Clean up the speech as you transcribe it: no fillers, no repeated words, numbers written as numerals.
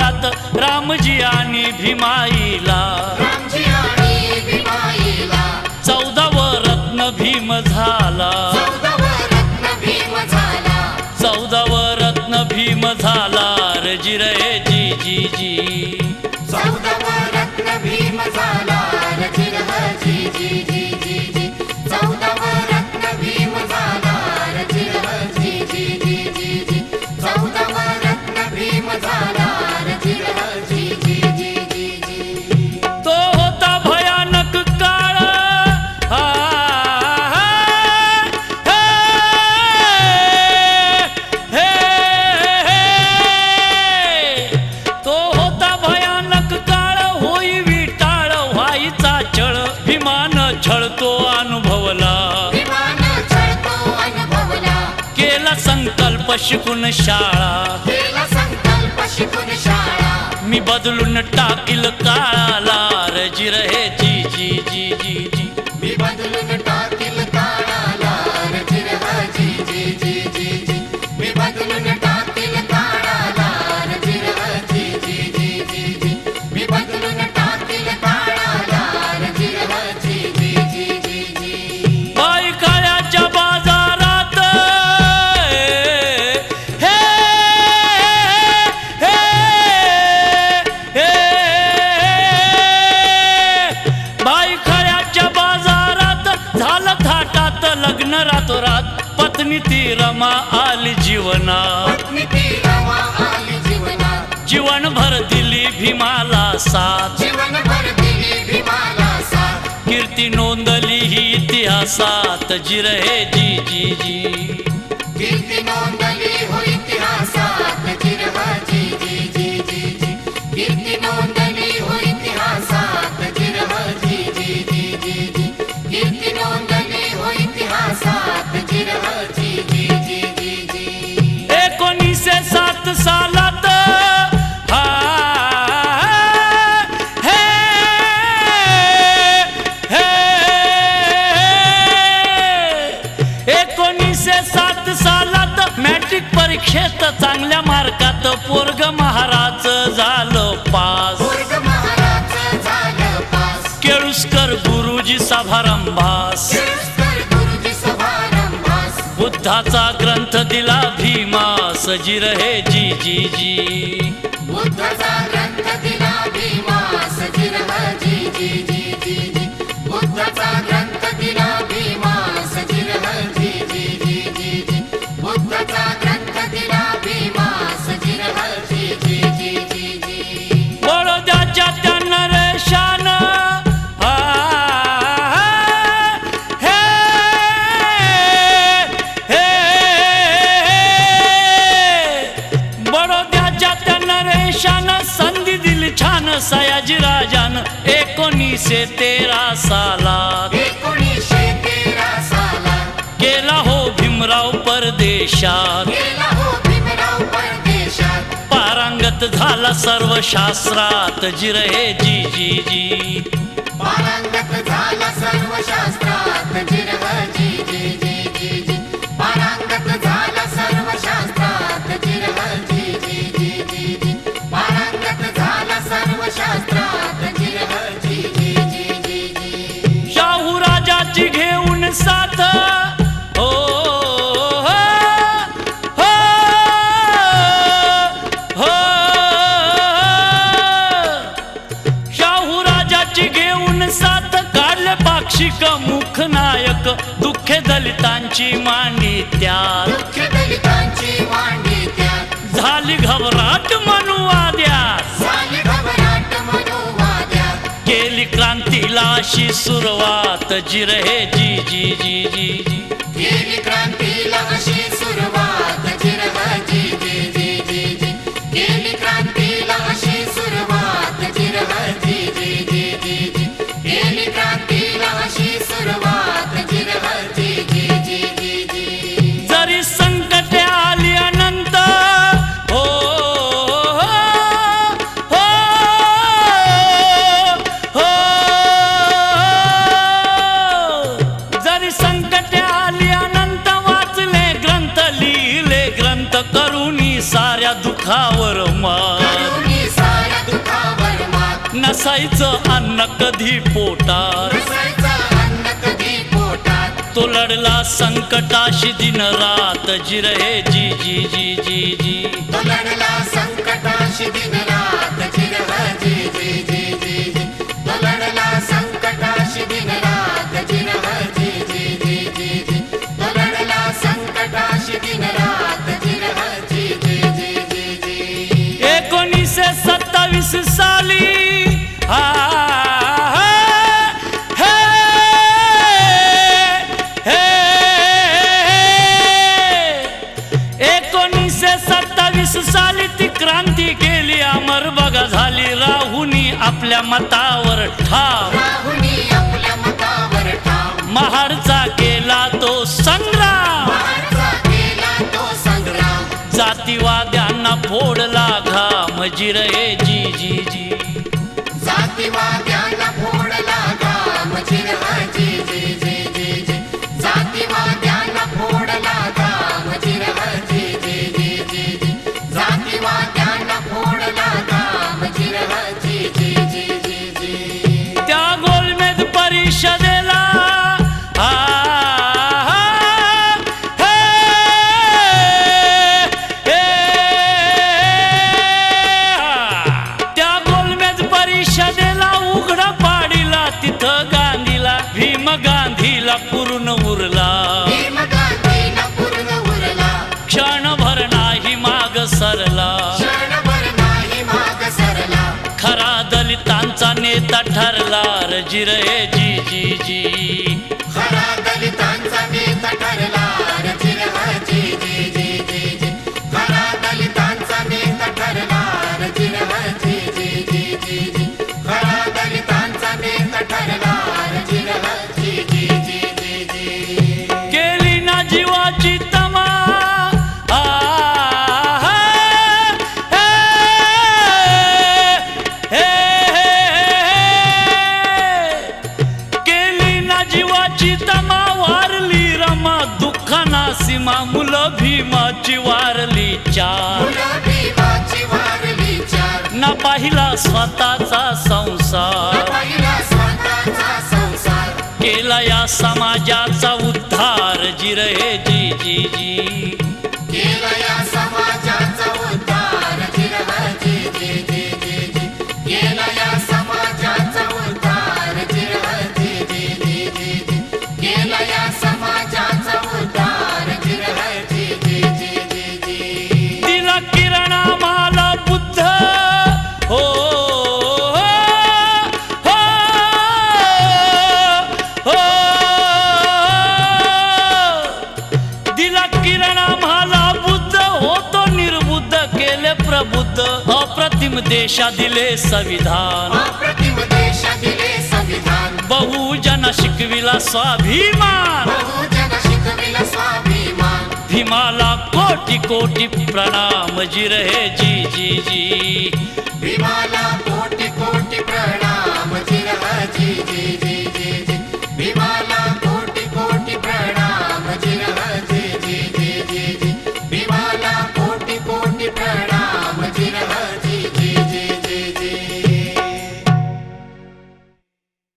वरात रामजी आणि भीमाईला 14व रत्न भीम झाला 14व रत्न भीम झाला रजी रे जी जी जी 14व रत्न भीम झाला रजी जी जी जी जी जी 14व रत्न भीम झाला रजी जी जी जी जी जी 14व रत्न भीम झाला रजी जी जी जी जी जी तो होता भयानक काळ तो होता भयानक काळ होई विटाळ व्हायचा छळ भीमान छळतो अनुभवला केला संकल्प शिकून शाळा मी बदलून टाकील काळाला रजी रे जी जी जी जी जी मी बदलून टाकील काळाला रजी जी जी जी जी जी मी बदलून टाकील काळाला रजी जी जी जी जी जी मी बदलून टाकील काळाला रजी जी जी जी जी जी बाई काळ्याच्या बाजारात हे हे हे बाई काळ्याच्या बाजारात झालं थाटात लग्न रातोरात पत्नी ती रमा आली जीवनात जीवनभर दिली भीमाला साथ कीर्ती नोंदली ही इतिहासात जी रे जी जी जी कीर्ती नोंदली हो इतिहासात जी जी जी जी जी कीर्ती नोंदली हो इतिहासात जी जी जी जी जी कीर्ती नोंदली हो इतिहासात जी जी जी जी जी 1907 सालात हे हे 1907 सालात मॅट्रिक परीक्षेत चांगल्या मार्कात पोरग महाराज झालं पास केळुस्कर गुरुजी सभारंभास बुद्धाचा ग्रंथ दिला भीमास जी रे जी जी जी बुद्धाचा ग्रंथ दिला भीमास जी जी जी जी जी जी बुद्धाचा ग्रंथ दिला भीमास जी जी जी जी जी जी बुद्धाचा ग्रंथ दिला भीमास जी जी जी जी जी जी बडोद्याच्या त्या नरेशान संधी दिली छान सयाजी राजान 1913 सालात गेला हो भीमराव परदेशात पारंगत झाला सर्व शास्त्रात जी रे जी जी जी पारंगत झाला सर्व शास्त्रात जी जी जी जी जी जी पारंगत झाला सर्व शास्त्रात जी जी जी जी जी जी पारंगत झाला सर्व शास्त्रात जी जी जी जी जी जी शाहू राजाची घेऊन साथ हो हो हो शाहू राजाची घेऊन साथ काढले पाक्षिक मुख नायक दुःखे दलितांची मांडी त्यात दुःख दलितांची मांडी त्यात झाली घबराट मनुवाद्यात झाली घबराट मनुवाद्यात केली क्रांतीला अशी सुरुवात जी रे जी जी जी जी जी केली क्रांतीला अशी सुरुवात जी जी जी जी जी जी केली क्रांतीला अशी सुरुवात जी जी जी जी जी जी केली क्रांतीला अशी सुरुवात जी जी जी जी जी जी जरी संकटे आली अनंत हो हो हो जरी संकटे आली अनंत वाचले ग्रंथ लिहिले ग्रंथ करू नसायचं अन्न कधी पोटात, नसायचं अन्न कधी पोटात, तो लढला संकटाशी दिन रात जिरहे जी जी जी जी जी. तो लढला संकटाशी दिन रात जिरह जी जी जी जी जी. तो लढला संकटाशी दिन रात जिरह जी जी जी जी जी. तो लढला संकटाशी दिन रात जिरह जी जी जी जी जी. 1927 साली हा हे हे 1927 साली ती क्रांती केली अमर बघा झाली राहुनी आपल्या मतावर ठाम, राहुनी आपल्या मतावर ठाम, महारचा केला तो संग्राम, महारचा केला तो संग्राम, जातीवाद्यांना फोडला घाम जिरहे जी जी जी. जातीवाद्यांना फोडला घाम जिरह जी जी जी जी जी. जातीवाद्यांना फोडला घाम जिरह जी जी जी जी जी. जातीवाद्यांना फोडला घाम जिरह जी जी जी जी जी. त्या गोलमेज परिषदेला आ, हे, हे, त्या गोलमेज परिषदेला उघड पाडीला तिथं गांधीला भीम गांधीला पूर्ण उरला, भीम गांधीला पूर्ण उरला, क्षणभर नाही माग सरला, क्षणभर नाही माग सरला, खरा दलितांचा नेता ठरला र जिरहे जी जी जी. खरा दलितांचा नेता ठरला रे जिरह जी जी जी जी जी. खरा दलितांचा नेता ठरला रे जिरह जी जी जी जी जी. खरा दलितांचा नेता ठरला रे जिरह जी जी जी जी जी. केली ना जीवाची तमा आ, हे, हे, केली ना जीवाची तमा वारली रमा दुःखाना सीमा मुलं भीमाची वारली चार, मुलं भीमाची वारली चार, ना पाहिला स्वतःचा संसार, पहिला स्वतःचा संसार, केला या समाजाचा उद्धार जिरहे जी जी जी. केला या समाजाचा उद्धार जिरह जी जी जी जी जी. केला या समाजाचा उद्धार जिरह जी जी जी जी जी. केला या समाजाचा उद्धार जिरह जी जी जी जी जी. दिला किरणा मला बुद्ध हो हो, हो, दिला किरणा मला बुद्ध होतो निर्बुद्ध केले प्रबुद्ध अप्रतिम देशा दिले संविधान, अप्रतिम देशा दिले संविधान, बहुजन शिकविला स्वाभिमान, बहुजन शिकविला स्वाभिमान, भीमाला कोटी कोटी प्रणाम जिरहे जी जी जी. भीमाला